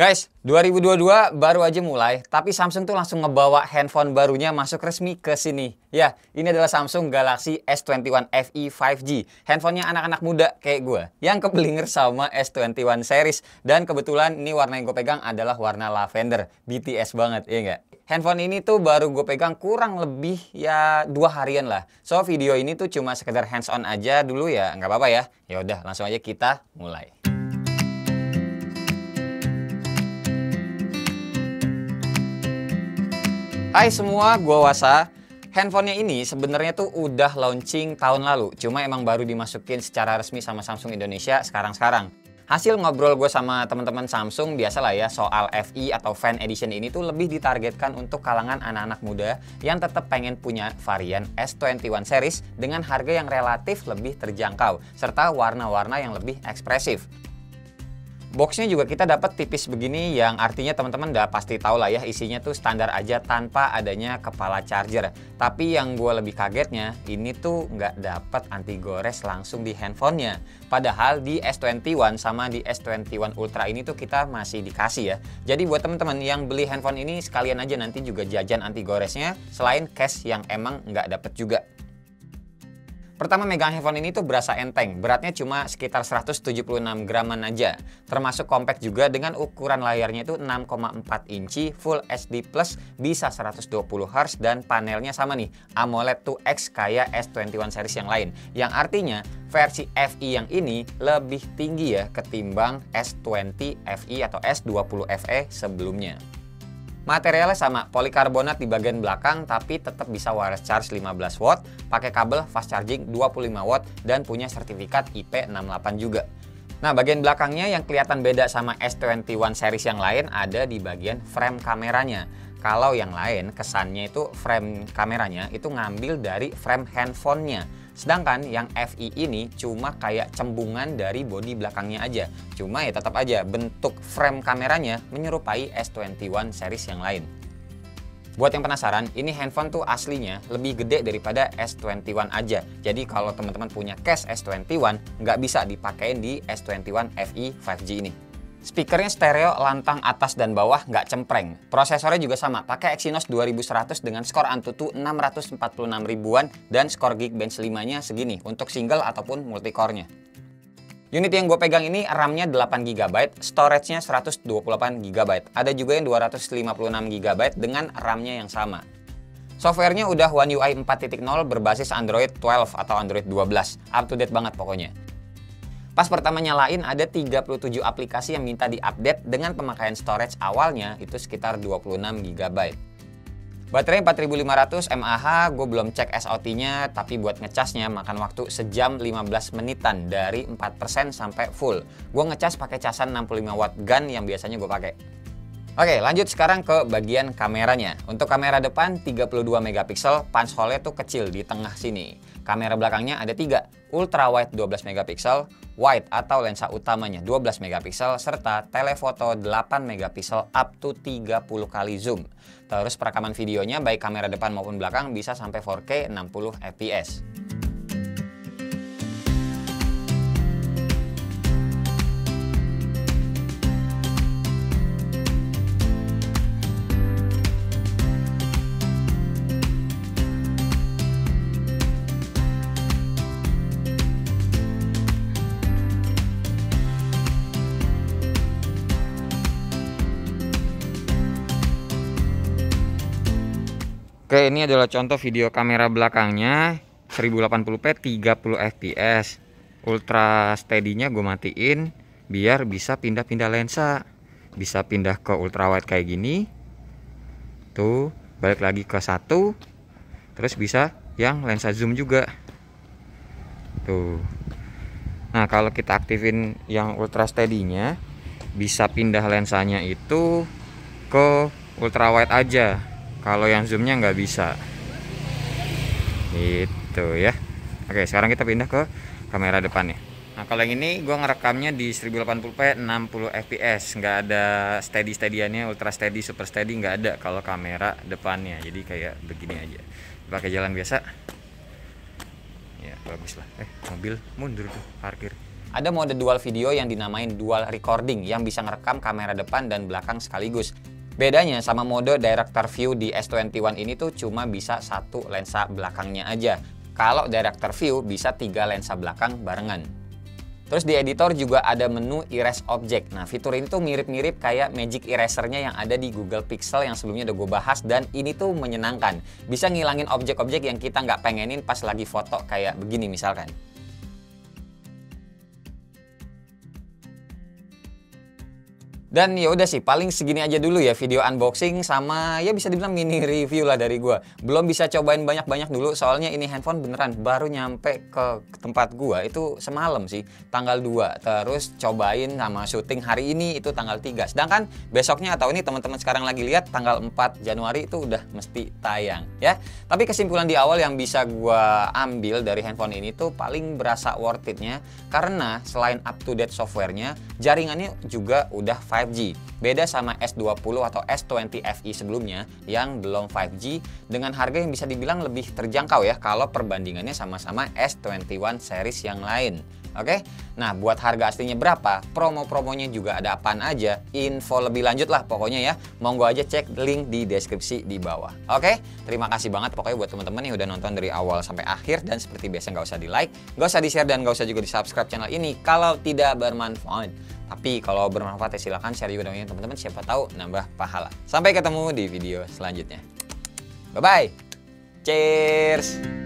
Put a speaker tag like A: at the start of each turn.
A: Guys, 2022 baru aja mulai, tapi Samsung tuh langsung ngebawa handphone barunya masuk resmi ke sini. Ya, ini adalah Samsung Galaxy S21 FE 5G. Handphonenya anak-anak muda kayak gue, yang kebelinger sama S21 series. Dan kebetulan ini warna yang gue pegang adalah warna lavender, BTS banget, ya nggak? Handphone ini tuh baru gue pegang kurang lebih ya 2 harian lah. So, video ini tuh cuma sekedar hands on aja dulu ya, nggak apa-apa ya. Ya udah, langsung aja kita mulai. Hai semua, gua Wasa. Handphonenya ini sebenarnya tuh udah launching tahun lalu, cuma emang baru dimasukin secara resmi sama Samsung Indonesia sekarang-sekarang. Hasil ngobrol gue sama teman-teman Samsung, biasalah ya, soal FE atau Fan Edition ini tuh lebih ditargetkan untuk kalangan anak-anak muda yang tetap pengen punya varian S21 series dengan harga yang relatif lebih terjangkau, serta warna-warna yang lebih ekspresif. Boxnya juga kita dapat tipis begini, yang artinya teman-teman udah pasti tahu lah ya, isinya tuh standar aja tanpa adanya kepala charger. Tapi yang gue lebih kagetnya, ini tuh nggak dapat anti gores langsung di handphonenya. Padahal di S21 sama di S21 Ultra ini tuh kita masih dikasih ya. Jadi buat teman-teman yang beli handphone ini, sekalian aja nanti juga jajan anti goresnya, selain case yang emang nggak dapet juga. Pertama, megang handphone ini tuh berasa enteng, beratnya cuma sekitar 176 graman aja. Termasuk compact juga dengan ukuran layarnya itu 6,4 inci, Full HD+, bisa 120Hz, dan panelnya sama nih, AMOLED 2X kayak S21 series yang lain. Yang artinya, versi FE yang ini lebih tinggi ya ketimbang S20 FE atau S20 FE sebelumnya. Materialnya sama, polikarbonat di bagian belakang, tapi tetap bisa wireless charge 15 watt, pakai kabel fast charging 25 watt, dan punya sertifikat IP68 juga. Nah, bagian belakangnya yang kelihatan beda sama S21 series yang lain ada di bagian frame kameranya. Kalau yang lain, kesannya itu frame kameranya itu ngambil dari frame handphonenya. Sedangkan yang FE ini cuma kayak cembungan dari bodi belakangnya aja. Cuma ya tetap aja bentuk frame kameranya menyerupai S21 series yang lain. Buat yang penasaran, ini handphone tuh aslinya lebih gede daripada S21 aja. Jadi kalau teman-teman punya case S21, nggak bisa dipakein di S21 FE 5G ini. Speakernya stereo, lantang atas dan bawah, nggak cempreng. Prosesornya juga sama, pakai Exynos 2100 dengan skor Antutu 646 ribuan dan skor Geekbench 5-nya segini untuk single ataupun multicore-nya. Unit yang gue pegang ini RAM-nya 8GB, storage-nya 128GB. Ada juga yang 256GB dengan RAM-nya yang sama. Software-nya udah One UI 4.0 berbasis Android 12 atau Android 12. Up to date banget pokoknya. Pas pertama nyalain ada 37 aplikasi yang minta diupdate dengan pemakaian storage awalnya itu sekitar 26GB. Baterai 4500 mAh, gue belum cek SOT-nya, tapi buat ngecasnya makan waktu sejam 15 menitan dari 4% sampai full. Gue ngecas pakai casan 65 watt gun yang biasanya gue pakai. Oke, lanjut sekarang ke bagian kameranya. Untuk kamera depan 32 megapiksel, punch hole-nya tuh kecil di tengah sini. Kamera belakangnya ada 3, ultra wide 12 megapiksel, wide atau lensa utamanya 12 megapiksel, serta telefoto 8 megapiksel up to 30 kali zoom. Terus perekaman videonya baik kamera depan maupun belakang bisa sampai 4K 60 fps. Oke, ini adalah contoh video kamera belakangnya 1080p 30 fps. Ultra steady-nya gue matiin biar bisa pindah-pindah lensa. Bisa pindah ke ultra wide kayak gini. Tuh, balik lagi ke 1. Terus bisa yang lensa zoom juga. Tuh. Nah, kalau kita aktifin yang ultra steady-nya, bisa pindah lensanya itu ke ultra wide aja. Kalau yang zoomnya nggak bisa. Gitu ya. Oke, sekarang kita pindah ke kamera depannya. Nah, kalau yang ini gue ngerekamnya di 1080p 60 fps. Nggak ada steady-steadyannya, ultra steady, super steady, nggak ada kalau kamera depannya. Jadi kayak begini aja. Pakai jalan biasa. Ya, bagus lah. Mobil mundur tuh, parkir. Ada mode dual video yang dinamain dual recording yang bisa ngerekam kamera depan dan belakang sekaligus. Bedanya sama mode director view di S21 ini tuh cuma bisa satu lensa belakangnya aja. Kalau director view bisa 3 lensa belakang barengan. Terus di editor juga ada menu erase object. Nah, fitur ini tuh mirip-mirip kayak Magic Eraser-nya yang ada di Google Pixel yang sebelumnya udah gue bahas, dan ini tuh menyenangkan. Bisa ngilangin objek-objek yang kita nggak pengenin pas lagi foto kayak begini misalkan. Dan ya udah sih, paling segini aja dulu ya video unboxing sama ya bisa dibilang mini review lah dari gua. Belum bisa cobain banyak-banyak dulu soalnya ini handphone beneran baru nyampe ke tempat gua itu semalam sih, tanggal 2. Terus cobain sama syuting hari ini itu tanggal 3. Sedangkan besoknya atau ini teman-teman sekarang lagi lihat tanggal 4 Januari itu udah mesti tayang ya. Tapi kesimpulan di awal yang bisa gua ambil dari handphone ini tuh paling berasa worth it-nya karena selain up to date softwarenya, jaringannya juga udah 5G. Beda sama S20 atau S20 FE sebelumnya yang belum 5G dengan harga yang bisa dibilang lebih terjangkau ya kalau perbandingannya sama-sama S21 series yang lain. Oke, nah buat harga aslinya berapa, promo-promonya juga ada apaan aja, info lebih lanjut lah pokoknya ya, monggo aja cek link di deskripsi di bawah. Oke, terima kasih banget pokoknya buat teman-teman yang udah nonton dari awal sampai akhir, dan seperti biasa nggak usah di like, nggak usah di share, dan nggak usah juga di subscribe channel ini kalau tidak bermanfaat. Tapi kalau bermanfaat ya silahkan share juga dengan teman-teman, siapa tahu nambah pahala. Sampai ketemu di video selanjutnya. Bye-bye. Cheers.